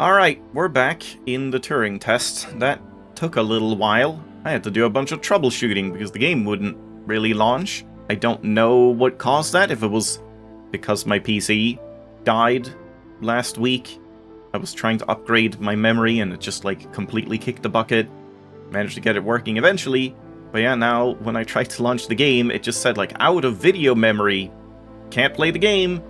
Alright, we're back in the Turing test. That took a little while. I had to do a bunch of troubleshooting because the game wouldn't really launch. I don't know what caused that, if it was because my PC died last week. I was trying to upgrade my memory and it just like completely kicked the bucket. Managed to get it working eventually. But yeah, now when I tried to launch the game, it just said like out of video memory. Can't play the game.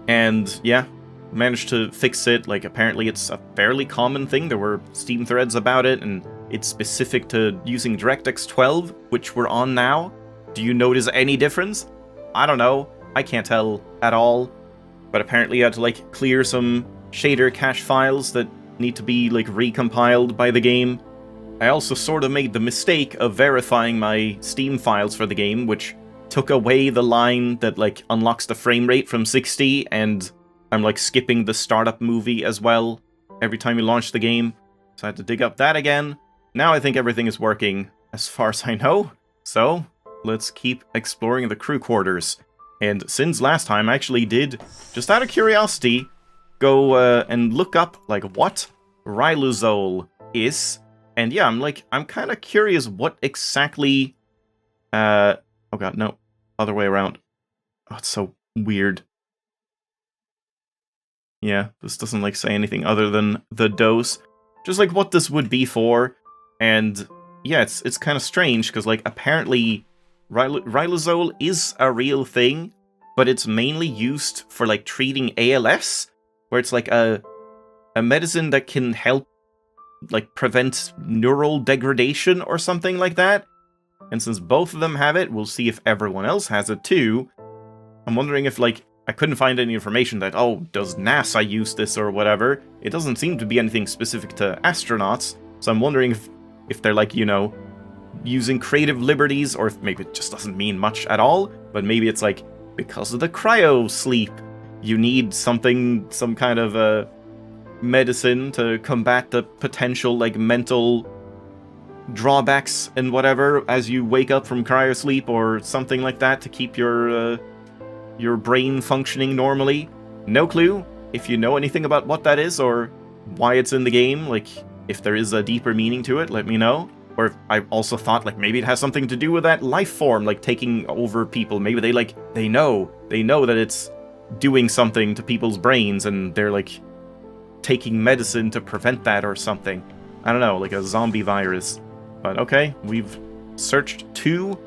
And yeah, managed to fix it. Like apparently it's a fairly common thing. There were Steam threads about it and it's specific to using DirectX 12, which we're on now. Do you notice any difference? I don't know. I can't tell at all. But apparently I had to like clear some shader cache files that need to be like recompiled by the game. I also sort of made the mistake of verifying my Steam files for the game, which took away the line that like unlocks the frame rate from 60, and I'm like skipping the startup movie as well every time you launch the game. So I had to dig up that again. Now I think everything is working as far as I know. So let's keep exploring the crew quarters. And since last time I actually did, just out of curiosity, go and look up like what ribosome is. And yeah, I'm kind of curious what exactly, oh god, no, other way around. Oh, it's so weird. Yeah, this doesn't like say anything other than the dose. Just like what this would be for. And yeah, it's kind of strange because like apparently ribosome is a real thing, but it's mainly used for like treating ALS, where it's like a medicine that can help like prevent neural degradation or something like that. And since both of them have it, we'll see if everyone else has it too. I'm wondering if like I couldn't find any information that, oh, does NASA use this or whatever. It doesn't seem to be anything specific to astronauts, so I'm wondering if they're like, you know, using creative liberties, or if maybe it just doesn't mean much at all, but maybe it's like because of the cryo sleep you need something, some kind of a medicine to combat the potential like mental drawbacks and whatever as you wake up from cryosleep or something like that to keep your brain functioning normally. No clue. If you know anything about what that is or why it's in the game, like if there is a deeper meaning to it, let me know. Or if I also thought like maybe it has something to do with that life form like taking over people. Maybe they know that it's doing something to people's brains and they're like taking medicine to prevent that or something. I don't know, like a zombie virus. But okay, we've searched 2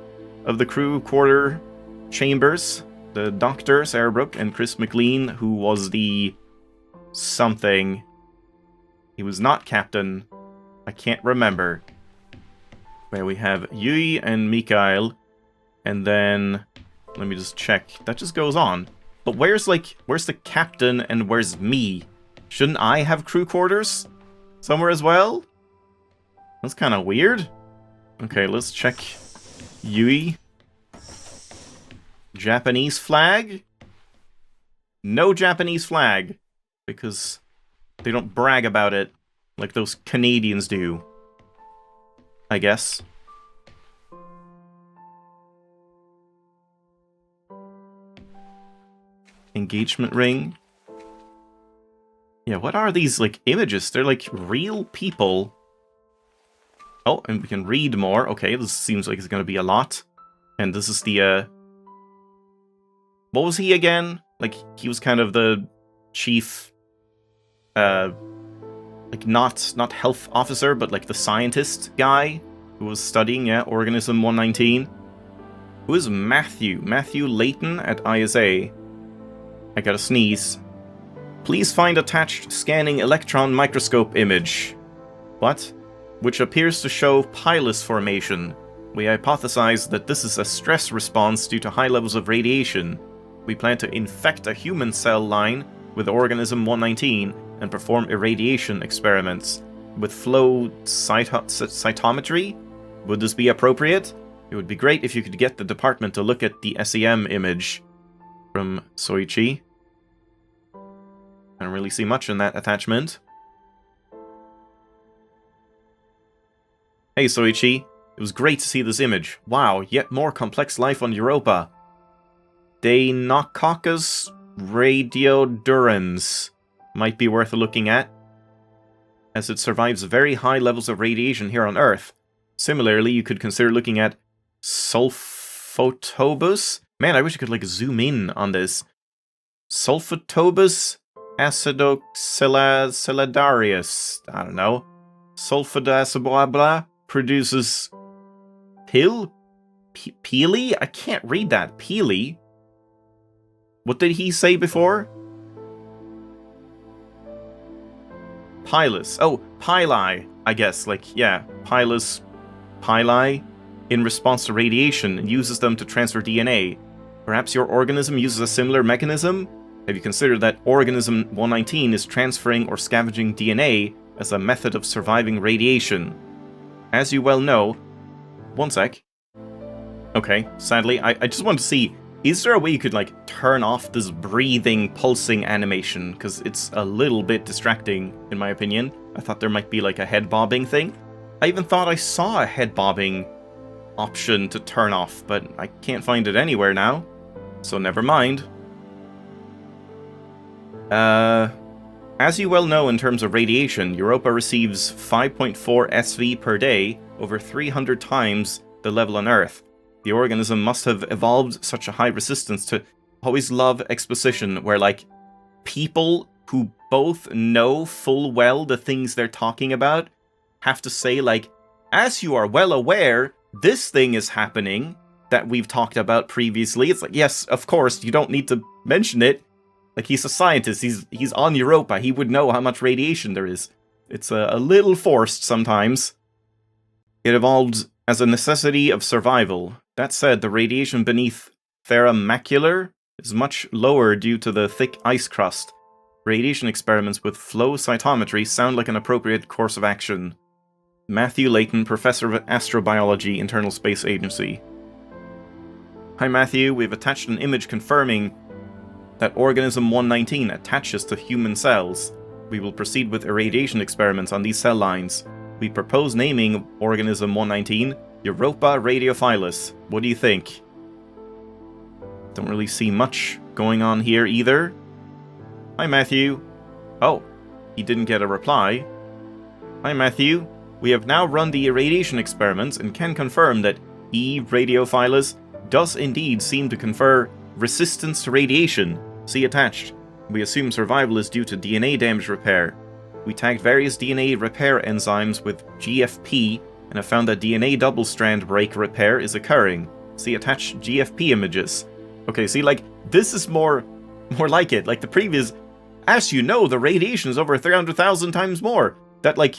of the crew quarter chambers. The Doctor, Sarah Brooke, and Chris McLean, who was the something. He was not Captain. I can't remember. Where we have Yui and Mikhail. And then, let me just check. That just goes on. But where's the Captain and where's me? Shouldn't I have crew quarters somewhere as well? That's kind of weird. Okay, let's check Yui. Japanese flag? No Japanese flag. Because they don't brag about it like those Canadians do. I guess. Engagement ring. Yeah, what are these, like, images? They're, like, real people. Oh, and we can read more. Okay, this seems like it's gonna be a lot. And this is the, what was he again? Like, he was kind of the chief, like, not health officer, but, like, the scientist guy who was studying, yeah, Organism 119. Who is Matthew? Matthew Layton at ISA. I gotta sneeze. Please find attached scanning electron microscope image. What? Which appears to show pilus formation. We hypothesize that this is a stress response due to high levels of radiation. We plan to infect a human cell line with Organism 119 and perform irradiation experiments. With flow cytometry? Would this be appropriate? It would be great if you could get the department to look at the SEM image. From Soichi. I don't really see much in that attachment. Hey Soichi, it was great to see this image. Wow, yet more complex life on Europa. Deinococcus radiodurans. Might be worth looking at. as it survives very high levels of radiation here on Earth. Similarly, you could consider looking at Sulfotobus. Man, I wish I could like zoom in on this. Sulfotobus acidoxylidarius. I don't know. Sulfodaciblah produces Peely? I can't read that. Peely? What did he say before? Pilus. Oh, pili, I guess. Like, yeah. Pilus, pili, in response to radiation, and uses them to transfer DNA. Perhaps your organism uses a similar mechanism? Have you considered that organism 119 is transferring or scavenging DNA as a method of surviving radiation? As you well know... One sec. Okay, sadly, I just want to see, is there a way you could, like, turn off this breathing, pulsing animation? Because it's a little bit distracting, in my opinion. I thought there might be, like, a head bobbing thing. I even thought I saw a head bobbing option to turn off, but I can't find it anywhere now. So never mind. As you well know in terms of radiation, Europa receives 5.4 SV per day, over 300 times the level on Earth. The organism must have evolved such a high resistance to... Always love exposition where, like, people who both know full well the things they're talking about have to say, like, as you are well aware, this thing is happening that we've talked about previously. It's like, yes, of course, you don't need to mention it. Like, he's a scientist, he's on Europa, he would know how much radiation there is. It's a little forced sometimes. It evolved as a necessity of survival. That said, the radiation beneath Terra Macular is much lower due to the thick ice crust. Radiation experiments with flow cytometry sound like an appropriate course of action. Matthew Layton, Professor of Astrobiology, Internal Space Agency. Hi Matthew, we've attached an image confirming that organism 119 attaches to human cells. We will proceed with irradiation experiments on these cell lines. We propose naming organism 119 Europa radiophilus. What do you think? Don't really see much going on here either. Hi Matthew. Oh, he didn't get a reply. Hi Matthew. We have now run the irradiation experiments and can confirm that E. radiophilus does indeed seem to confer resistance to radiation. See attached. We assume survival is due to DNA damage repair. We tagged various DNA repair enzymes with GFP and have found that DNA double-strand break repair is occurring. See attached GFP images. Okay, see, like, this is more like it. Like the previous, as you know, the radiation is over 300,000 times more. That, like,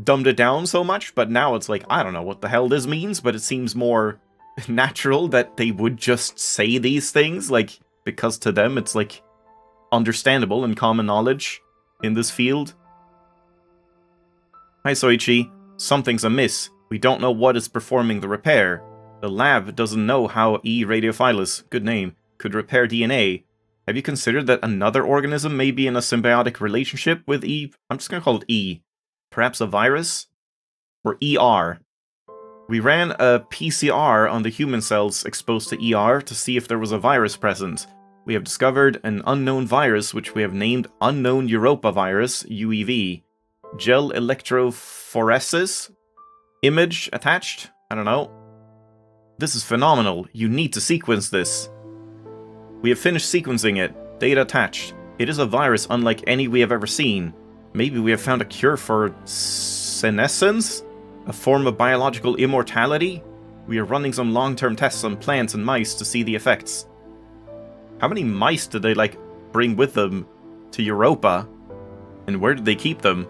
dumbed it down so much, but now it's like, I don't know what the hell this means, but it seems more natural that they would just say these things, like, because to them it's, like, understandable and common knowledge in this field. Hi Soichi, something's amiss. We don't know what is performing the repair. The lab doesn't know how E. radiophilus, good name, could repair DNA. Have you considered that another organism may be in a symbiotic relationship with E? I'm just gonna call it E. Perhaps a virus? Or ER. We ran a PCR on the human cells exposed to ER to see if there was a virus present. We have discovered an unknown virus which we have named Unknown Europa Virus, UEV. Gel electrophoresis? Image attached? I don't know. This is phenomenal. You need to sequence this. We have finished sequencing it. Data attached. It is a virus unlike any we have ever seen. Maybe we have found a cure for senescence? A form of biological immortality? We are running some long-term tests on plants and mice to see the effects. How many mice did they, like, bring with them to Europa? And where did they keep them?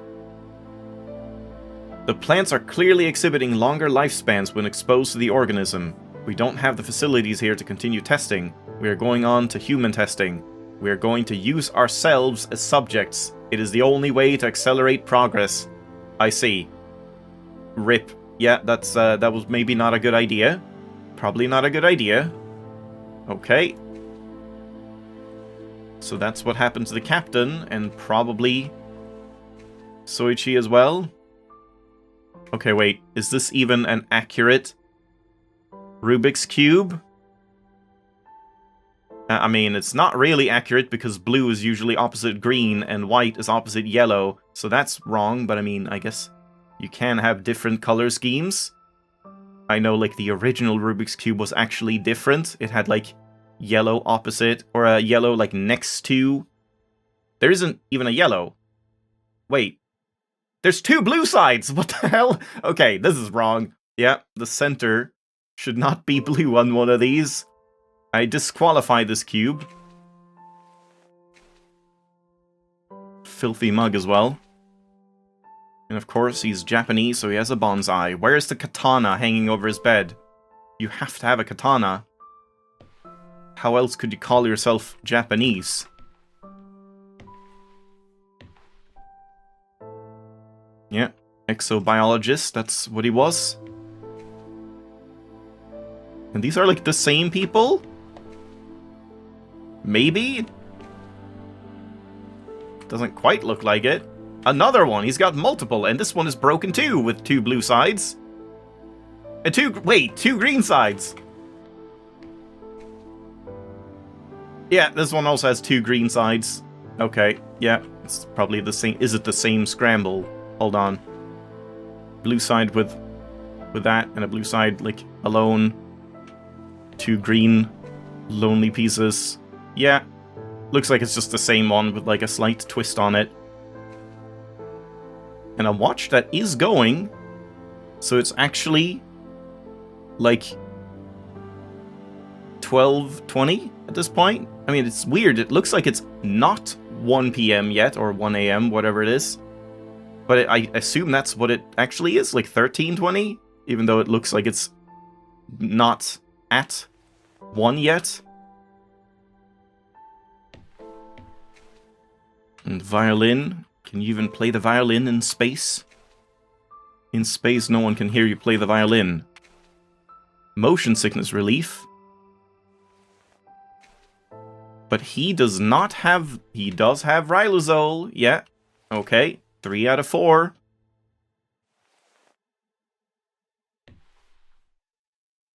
The plants are clearly exhibiting longer lifespans when exposed to the organism. We don't have the facilities here to continue testing. We are going on to human testing. We are going to use ourselves as subjects. It is the only way to accelerate progress. I see. RIP. Yeah, that was maybe not a good idea. Probably not a good idea. Okay. So that's what happened to the captain, and probably Soichi as well. Okay, wait. Is this even an accurate Rubik's Cube? I mean, it's not really accurate because blue is usually opposite green and white is opposite yellow, so that's wrong, but I mean, I guess you can have different color schemes. I know, like, the original Rubik's Cube was actually different. It had, like, yellow opposite, or a yellow, like, next to... There isn't even a yellow. Wait. There's 2 blue sides! What the hell? Okay, this is wrong. Yeah, the center should not be blue on one of these. I disqualify this cube. Filthy mug as well. And of course, he's Japanese, so he has a bonsai. Where's the katana hanging over his bed? You have to have a katana. How else could you call yourself Japanese? Yeah, exobiologist, that's what he was. And these are like the same people? Maybe? Doesn't quite look like it. Another one, he's got multiple, and this one is broken too, with 2 blue sides. And 2 green sides! Yeah, this one also has 2 green sides. Okay, yeah, it's probably the same. Is it the same scramble? Hold on. Blue side with that, and a blue side, like, alone. 2 green, lonely pieces. Yeah, looks like it's just the same one with, like, a slight twist on it. And a watch that is going, so it's actually, like, 12:20 at this point. I mean, it's weird. It looks like it's not 1 p.m. yet, or 1 a.m., whatever it is. But I assume that's what it actually is, like 13:20, even though it looks like it's not at 1 yet. And violin. Can you even play the violin in space? In space, no one can hear you play the violin. Motion sickness relief. But he does not have... He does have Rylazole. Yeah. Okay. 3 out of 4.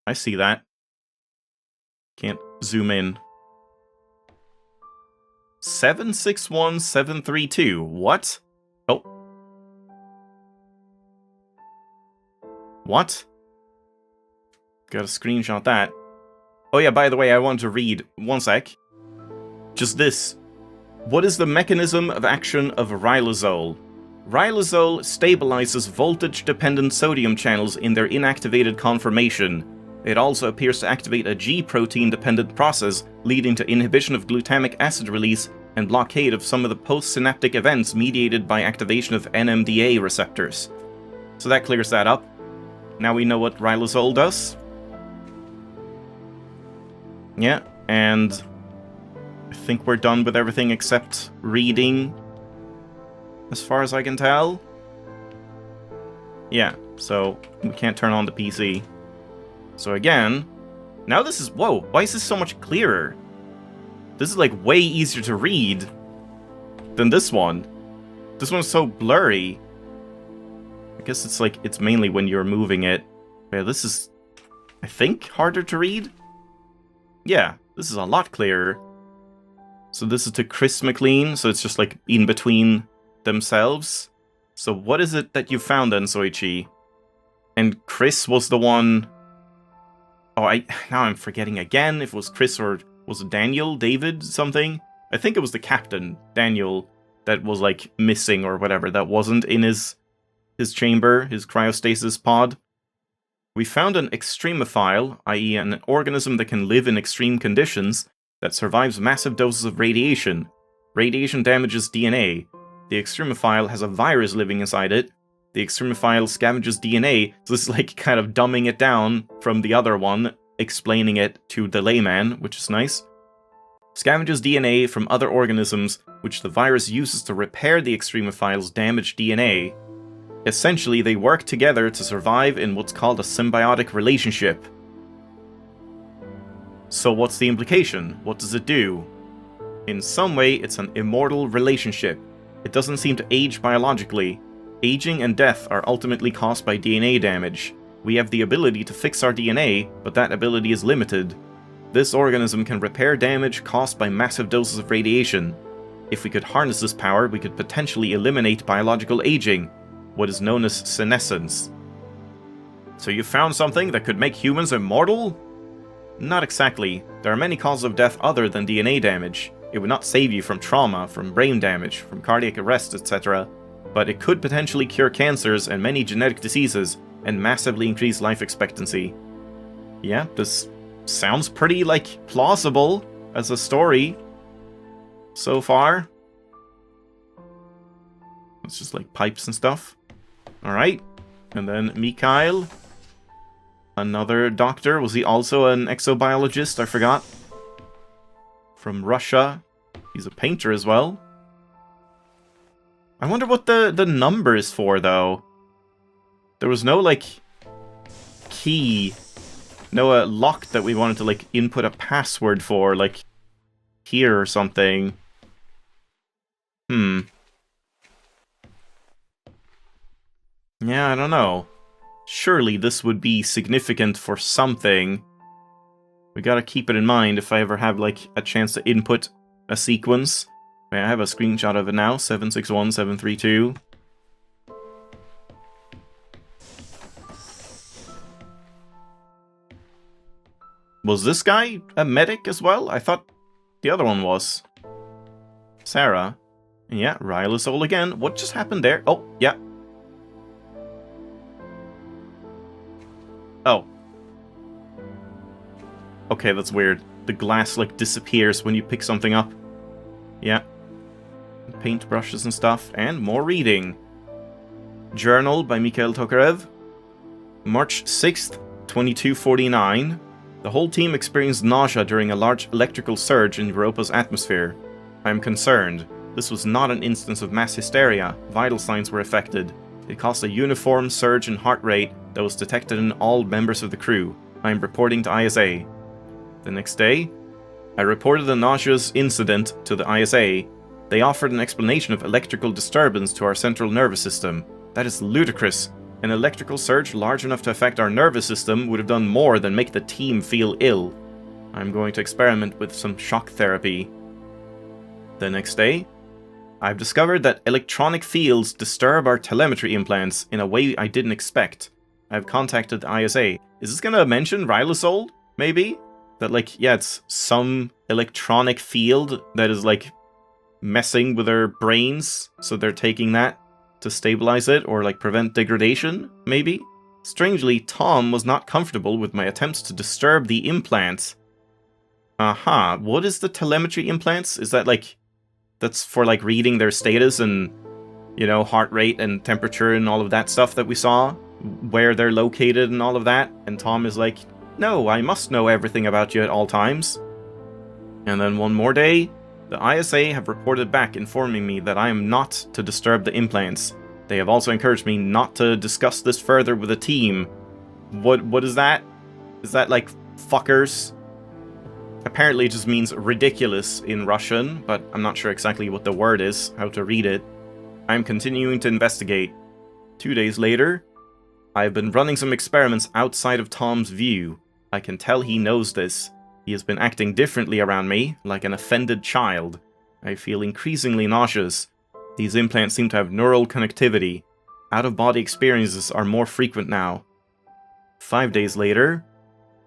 I see that. Can't zoom in. 761732. What? Oh. What? Gotta screenshot that. Oh yeah, by the way, I wanted to read. One sec. Just this. What is the mechanism of action of Rylazole? Rylazole stabilizes voltage-dependent sodium channels in their inactivated conformation. It also appears to activate a G protein-dependent process, leading to inhibition of glutamic acid release and blockade of some of the postsynaptic events mediated by activation of NMDA receptors. So that clears that up. Now we know what Rylazole does. Yeah, and I think we're done with everything except reading, as far as I can tell. Yeah, so we can't turn on the PC. So again, now this is... Whoa, why is this so much clearer? This is like way easier to read than this one. This one's so blurry. I guess it's like, it's mainly when you're moving it. Yeah, this is, I think, harder to read? Yeah, this is a lot clearer. So this is to Chris McLean, so it's just like in between themselves. So what is it that you found then, Soichi? And Chris was the one... Oh, now I'm forgetting again if it was Chris or was it Daniel, David, something? I think it was the captain, Daniel, that was like missing or whatever, that wasn't in his chamber, his cryostasis pod. We found an extremophile, i.e. an organism that can live in extreme conditions, that survives massive doses of radiation. Radiation damages DNA. The extremophile has a virus living inside it. The extremophile scavenges DNA, so this is like kind of dumbing it down from the other one, explaining it to the layman, which is nice. Scavenges DNA from other organisms, which the virus uses to repair the extremophile's damaged DNA. Essentially, they work together to survive in what's called a symbiotic relationship. So what's the implication? What does it do? In some way, it's an immortal relationship. It doesn't seem to age biologically. Aging and death are ultimately caused by DNA damage. We have the ability to fix our DNA, but that ability is limited. This organism can repair damage caused by massive doses of radiation. If we could harness this power, we could potentially eliminate biological aging, what is known as senescence. So you found something that could make humans immortal? Not exactly. There are many causes of death other than DNA damage. It would not save you from trauma, from brain damage, from cardiac arrest, etc. But it could potentially cure cancers and many genetic diseases, and massively increase life expectancy. Yeah, this sounds pretty, plausible as a story so far. It's just pipes and stuff. Alright. And then Mikhail. Another doctor. Was he also an exobiologist? I forgot. From Russia. He's a painter as well. I wonder what the number is for, though. There was no, key. No, lock that we wanted to, input a password for, here or something. Yeah, I don't know. Surely this would be significant for something. We gotta keep it in mind if I ever have, a chance to input a sequence. Wait, I have a screenshot of it now. 761732. Was this guy a medic as well? I thought the other one was. Sarah. Yeah, Rylosol again. What just happened there? Oh, yeah. Oh. Okay, that's weird. The glass, disappears when you pick something up. Yeah. Paintbrushes and stuff. And more reading. Journal by Mikhail Tokarev. March 6th, 2249. The whole team experienced nausea during a large electrical surge in Europa's atmosphere. I am concerned. This was not an instance of mass hysteria. Vital signs were affected. It caused a uniform surge in heart rate that was detected in all members of the crew. I am reporting to ISA. The next day, I reported the nauseous incident to the ISA. They offered an explanation of electrical disturbance to our central nervous system. That is ludicrous. An electrical surge large enough to affect our nervous system would have done more than make the team feel ill. I'm going to experiment with some shock therapy. The next day, I've discovered that electronic fields disturb our telemetry implants in a way I didn't expect. I've contacted the ISA. Is this gonna mention Rylosol, maybe? That, yeah, it's some electronic field that is, messing with their brains, so they're taking that to stabilize it or, prevent degradation, maybe? Strangely, Tom was not comfortable with my attempts to disturb the implants. Aha, what is the telemetry implants? Is that, that's for, reading their status and, heart rate and temperature and all of that stuff that we saw? Where they're located and all of that? And Tom is like, no, I must know everything about you at all times. And then one more day, the ISA have reported back informing me that I am not to disturb the implants. They have also encouraged me not to discuss this further with the team. What is that? Is that fuckers? Apparently it just means ridiculous in Russian, but I'm not sure exactly what the word is, how to read it. I'm continuing to investigate. 2 days later, I've been running some experiments outside of Tom's view. I can tell he knows this. He has been acting differently around me, like an offended child. I feel increasingly nauseous. These implants seem to have neural connectivity. Out-of-body experiences are more frequent now. 5 days later,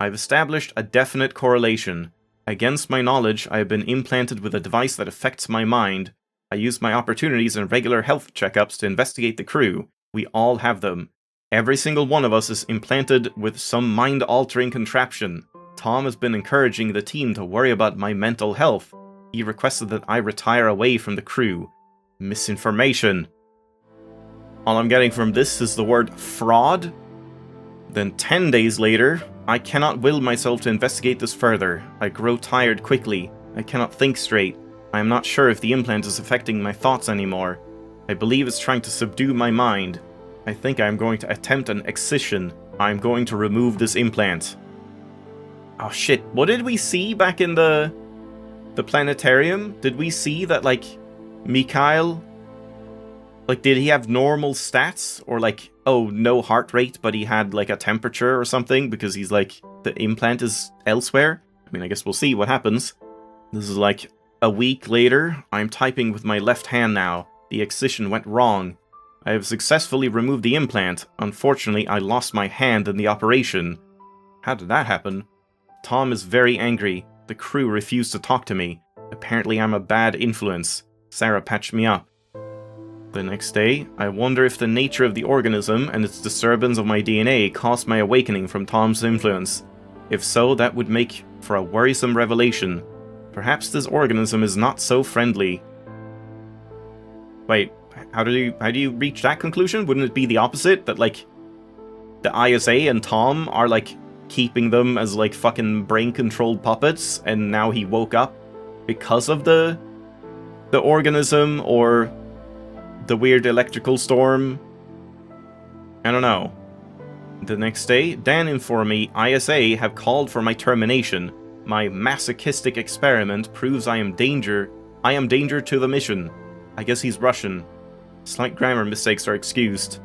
I've established a definite correlation. Against my knowledge, I have been implanted with a device that affects my mind. I use my opportunities and regular health checkups to investigate the crew. We all have them. Every single one of us is implanted with some mind-altering contraption. Tom has been encouraging the team to worry about my mental health. He requested that I retire away from the crew. Misinformation. All I'm getting from this is the word fraud. Then 10 days later, I cannot will myself to investigate this further. I grow tired quickly. I cannot think straight. I am not sure if the implant is affecting my thoughts anymore. I believe it's trying to subdue my mind. I think I am going to attempt an excision. I am going to remove this implant. Oh shit, what did we see back in the planetarium? Did we see that, Mikhail, did he have normal stats? Or, oh, no heart rate, but he had, a temperature or something because he's, the implant is elsewhere? mean, I guess we'll see what happens. This is like a week later. I'm typing with my left hand now. The excision went wrong. I have successfully removed the implant. Unfortunately, I lost my hand in the operation. How did that happen? Tom is very angry. The crew refused to talk to me. Apparently I'm a bad influence. Sarah patched me up. The next day, I wonder if the nature of the organism and its disturbance of my DNA caused my awakening from Tom's influence. If so, that would make for a worrisome revelation. Perhaps this organism is not so friendly. Wait, how do you reach that conclusion? Wouldn't it be the opposite? That, like, the ISA and Tom are, like, keeping them as, like, fucking brain-controlled puppets, and now he woke up because of the organism, or the weird electrical storm? I don't know. The next day, Dan informed me ISA have called for my termination. My masochistic experiment proves I am danger to the mission. I guess he's Russian. Slight grammar mistakes are excused.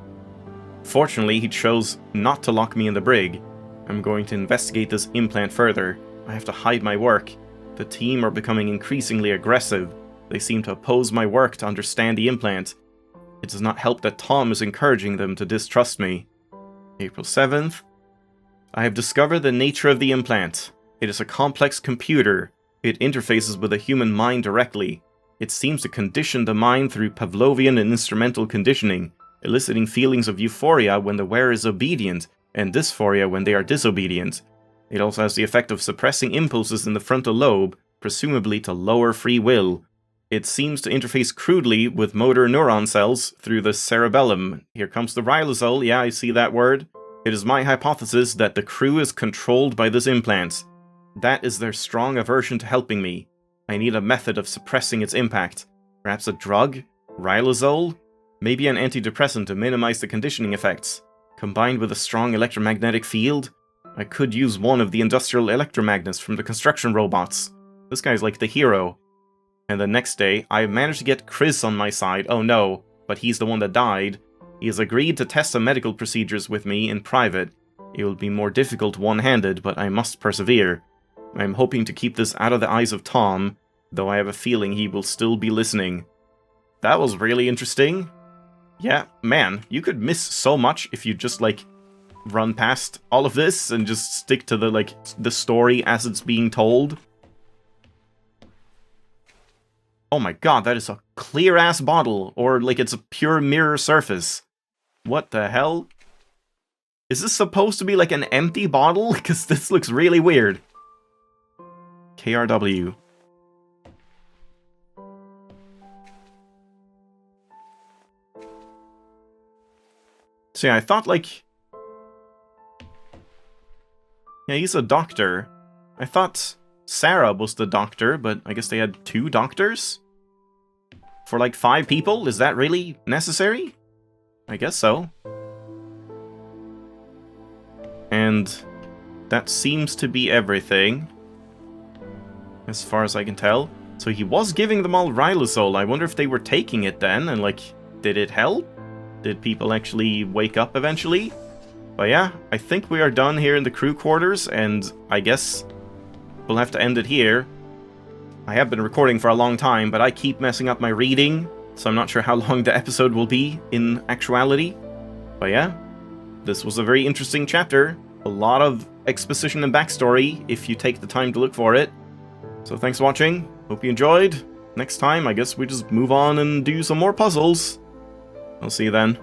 Fortunately, he chose not to lock me in the brig. I'm going to investigate this implant further. I have to hide my work. The team are becoming increasingly aggressive. They seem to oppose my work to understand the implant. It does not help that Tom is encouraging them to distrust me. April 7th. I have discovered the nature of the implant. It is a complex computer. It interfaces with the human mind directly. It seems to condition the mind through Pavlovian and instrumental conditioning, eliciting feelings of euphoria when the wearer is obedient, and dysphoria when they are disobedient. It also has the effect of suppressing impulses in the frontal lobe, presumably to lower free will. It seems to interface crudely with motor neuron cells through the cerebellum. Here comes the ribosome, yeah, I see that word. It is my hypothesis that the crew is controlled by this implant. That is their strong aversion to helping me. I need a method of suppressing its impact. Perhaps a drug? Ribosome? Maybe an antidepressant to minimize the conditioning effects. Combined with a strong electromagnetic field? I could use one of the industrial electromagnets from the construction robots. This guy's like the hero. And the next day, I managed to get Chris on my side. Oh no, but he's the one that died. He has agreed to test some medical procedures with me in private. It will be more difficult one-handed, but I must persevere. I'm hoping to keep this out of the eyes of Tom, though I have a feeling he will still be listening. That was really interesting. Yeah, man, you could miss so much if you just, like, run past all of this and just stick to the story as it's being told. Oh my god, that is a clear-ass bottle, or like it's a pure mirror surface. What the hell? Is this supposed to be like an empty bottle? Because this looks really weird. KRW. So yeah, I thought like... Yeah, he's a doctor. I thought Sarah was the doctor, but I guess they had 2 doctors? For like 5 people? Is that really necessary? I guess so. And that seems to be everything, as far as I can tell. So he was giving them all ribosome. I wonder if they were taking it then, and like, did it help? Did people actually wake up eventually? But yeah, I think we are done here in the crew quarters, and I guess we'll have to end it here. I have been recording for a long time, but I keep messing up my reading, so I'm not sure how long the episode will be in actuality. But yeah, this was a very interesting chapter. A lot of exposition and backstory, if you take the time to look for it. So thanks for watching, hope you enjoyed. Next time, I guess we just move on and do some more puzzles. I'll see you then.